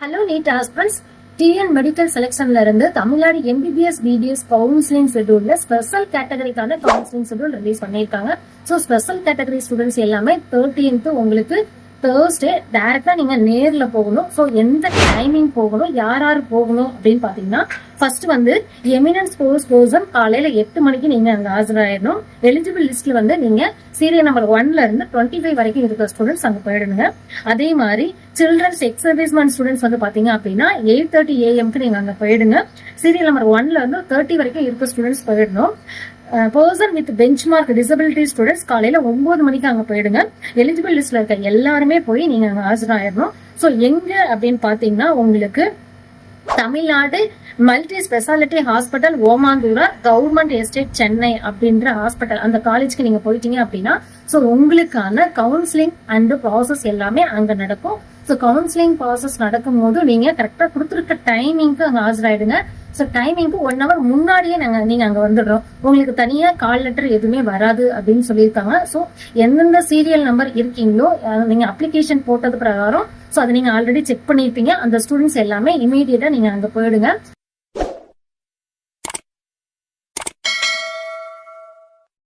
Hello NEET aspirants, TN medical செலக்ஷன்ல இருந்து Tamil Nadu MBBS BDS counselling ஷெட்யூல்ல ஸ்பெஷல் கேட்டகரிக்கான கவுன்சிலிங் ஷெட்யூல் ரிலீஸ் பண்ணிருக்காங்க. ஸோ ஸ்பெஷல் கேட்டகரி ஸ்டூடெண்ட்ஸ் எல்லாமே 13th உங்களுக்கு தேர்ஸ்டே டைரக்டா நீங்க நேர்ல போகணும். ஸோ எந்த டைமிங் போகணும், யார் யார் போகணும் அப்படின்னு பாத்தீங்கன்னா, ஃபர்ஸ்ட் வந்து எமினன்ஸ் கோர்ஸ் பர்சன் காலையில 8 மணிக்கு நீங்க அங்க ஆஜராயிடணும். எலிஜிபிள் லிஸ்ட்ல வந்து நீங்க சீரியல் நம்பர் 1ல இருந்து 25 வரைக்கும் இருக்கிற ஸ்டூடெண்ட்ஸ் அங்க போயிடுங்க. அதே மாதிரி சில்ட்ரன்ஸ் எக்ஸ் சர்வீஸ்மேன் ஸ்டூடெண்ட்ஸ் வந்து பாத்தீங்க அப்படின்னா 8:30 AM நீங்க அங்க போயிடுங்க. சீரியல் நம்பர் 1ல இருந்து 30 வரைக்கும் இருக்கிற ஸ்டூடெண்ட்ஸ் போயிடணும். Person with benchmark disability students காலையில 9 மணிக்கு அங்க போயிடுங்க. எலிஜிபிள் லிஸ்ட்ல இருக்க எல்லாருமே போய் நீங்க அங்க ஆஜராயிடணும். ஸோ எங்க அப்படின்னு பாத்தீங்கன்னா, உங்களுக்கு Tamil Nadu multi speciality hospital Omandurar government estate Chennai அப்படின்ற ஹாஸ்பிட்டல் அந்த காலேஜ்க்கு நீங்க போயிட்டீங்க அப்படின்னா, ஸோ உங்களுக்கான கவுன்சிலிங் அண்ட் ப்ராசஸ் எல்லாமே அங்க நடக்கும். ஸோ கவுன்சிலிங் ப்ராசஸ் நடக்கும் போது நீங்க கரெக்டா கொடுத்துருக்க டைமிங்க்கு அங்க ஆஜராயிடுங்க. ஸோ டைமிங்க்கு 1 hour முன்னாடியே நீங்க அங்க வந்துடுறோம். உங்களுக்கு தனியா கால் லெட்டர் எதுவுமே வராது அப்படின்னு சொல்லியிருக்காங்க. ஸோ எந்தெந்த சீரியல் நம்பர் இருக்கீங்களோ நீங்க அப்ளிகேஷன் போட்டது பிரகாரம் ஸோ அதை நீங்க ஆல்ரெடி செக் பண்ணிருப்பீங்க. அந்த ஸ்டூடெண்ட்ஸ் எல்லாமே இமீடியட்டா நீங்க அங்க போயிடுங்க.